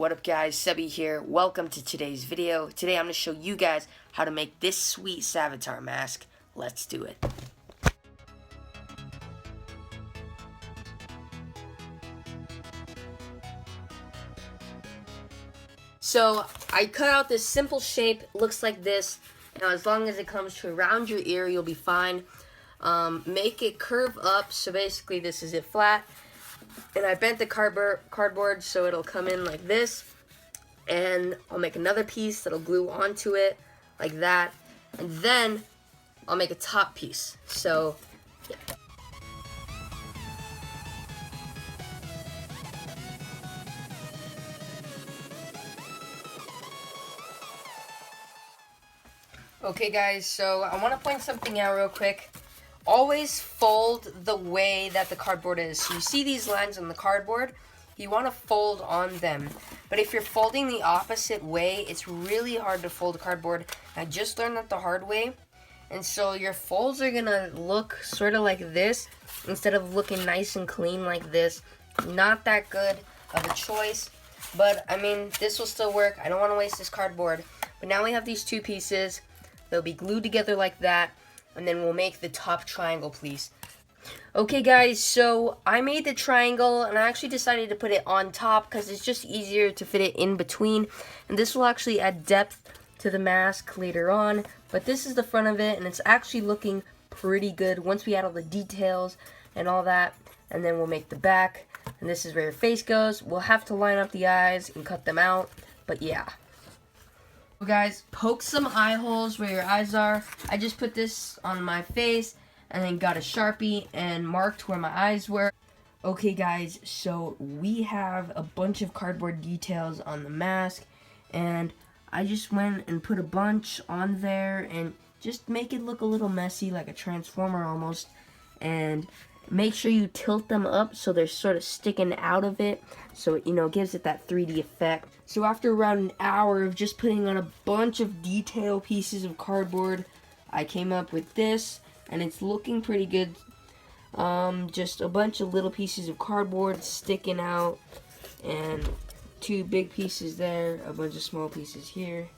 What up guys, Sebi here. Welcome to today's video. Today I'm going to show you guys how to make this sweet Savitar mask. Let's do it. So I cut out this simple shape, looks like this. Now as long as it comes to around your ear, you'll be fine. Make it curve up, so basically this is it flat. And I bent the cardboard so it'll come in like this. And I'll make another piece that'll glue onto it like that. And then I'll make a top piece. So yeah. Okay guys, so I want to point something out real quick. Always fold the way that the cardboard is. So you see these lines on the cardboard, you want to fold on them. But if you're folding the opposite way, it's really hard to fold cardboard. I just learned that the hard way. And so your folds are going to look sort of like this instead of looking nice and clean like this. Not that good of a choice. But, I mean, this will still work. I don't want to waste this cardboard. But now we have these two pieces. They'll be glued together like that. And then we'll make the top triangle, please. Okay guys, so I made the triangle and I actually decided to put it on top because it's just easier to fit it in between. And this will actually add depth to the mask later on. But this is the front of it and it's actually looking pretty good once we add all the details and all that. And then we'll make the back. And this is where your face goes. We'll have to line up the eyes and cut them out. But yeah. So guys, poke some eye holes where your eyes are. I just put this on my face and then got a Sharpie and marked where my eyes were. Okay guys, so we have a bunch of cardboard details on the mask and I just went and put a bunch on there and just make it look a little messy, like a transformer almost. And make sure you tilt them up so they're sort of sticking out of it, so it, gives it that 3D effect. So after around an hour of just putting on a bunch of detail pieces of cardboard, I came up with this, and it's looking pretty good. Just a bunch of little pieces of cardboard sticking out, and two big pieces there, a bunch of small pieces here.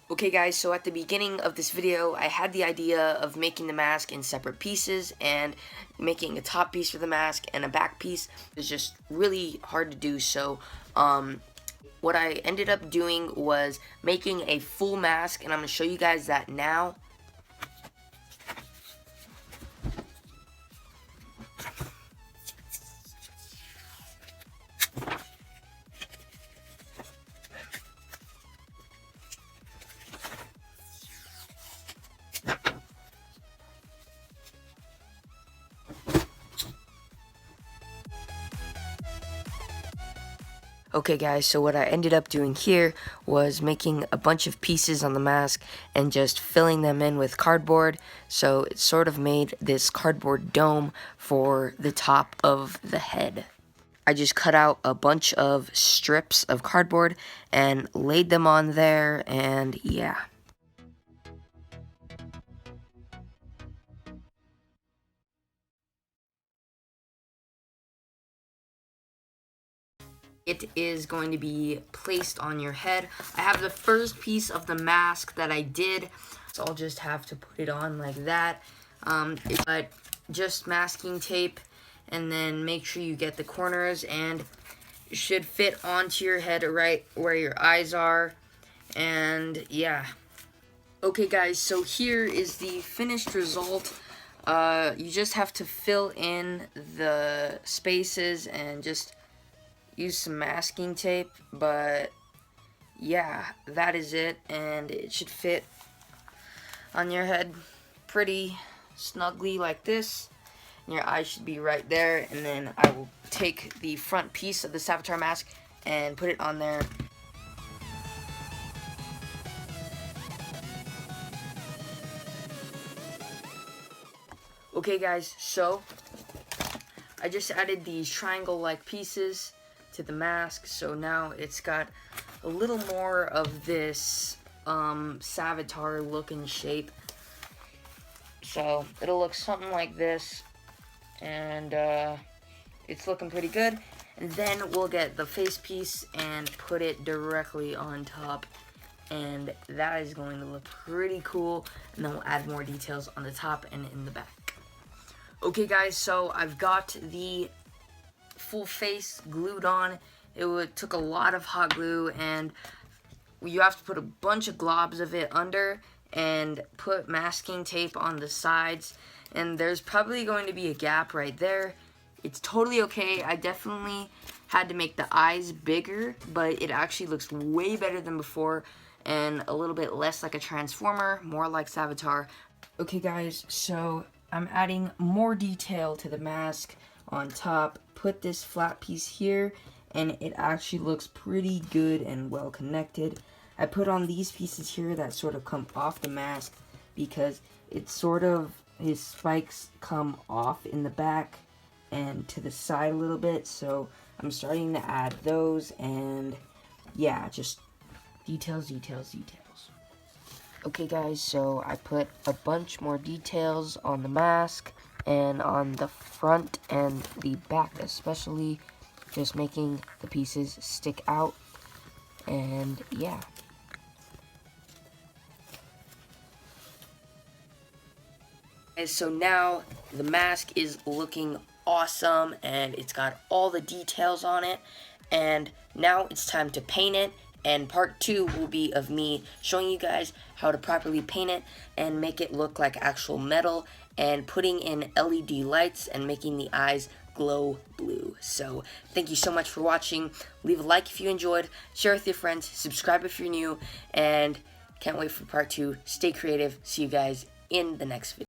Okay guys, so at the beginning of this video, I had the idea of making the mask in separate pieces and making a top piece for the mask and a back piece. It's just really hard to do, so what I ended up doing was making a full mask, and I'm going to show you guys that now. Okay guys, so what I ended up doing here was making a bunch of pieces on the mask and just filling them in with cardboard. So it sort of made this cardboard dome for the top of the head. I just cut out a bunch of strips of cardboard and laid them on there, and yeah. It is going to be placed on your head. I have the first piece of the mask that I did, so I'll just have to put it on like that. But just masking tape, and then make sure you get the corners, and it should fit onto your head right where your eyes are, and yeah. Okay guys, so here is the finished result. You just have to fill in the spaces and just use some masking tape, but yeah, that is it, and it should fit on your head pretty snugly like this, and your eyes should be right there. And then I will take the front piece of the Savitar mask and put it on there. Okay guys, so I just added these triangle-like pieces to the mask, so now it's got a little more of this Savitar look and shape. So it'll look something like this, and it's looking pretty good. And then we'll get the face piece and put it directly on top. And that is going to look pretty cool. And then we'll add more details on the top and in the back. Okay guys, so I've got the full face glued on. It took a lot of hot glue, and you have to put a bunch of globs of it under and put masking tape on the sides. And there's probably going to be a gap right there. It's totally okay. I definitely had to make the eyes bigger, but it actually looks way better than before and a little bit less like a Transformer, more like Savitar. Okay guys, so I'm adding more detail to the mask on top. Put this flat piece here, and it actually looks pretty good and well connected. I put on these pieces here that sort of come off the mask because it's sort of, his spikes come off in the back and to the side a little bit, so I'm starting to add those, and yeah, just details. Okay guys, so I put a bunch more details on the mask and on the front and the back especially, just making the pieces stick out, and yeah. And so now the mask is looking awesome, and it's got all the details on it, and now it's time to paint it. And part 2 will be of me showing you guys how to properly paint it and make it look like actual metal, and putting in LED lights and making the eyes glow blue. So thank you so much for watching. Leave a like if you enjoyed, share with your friends, subscribe if you're new, and can't wait for part 2. Stay creative. See you guys in the next video.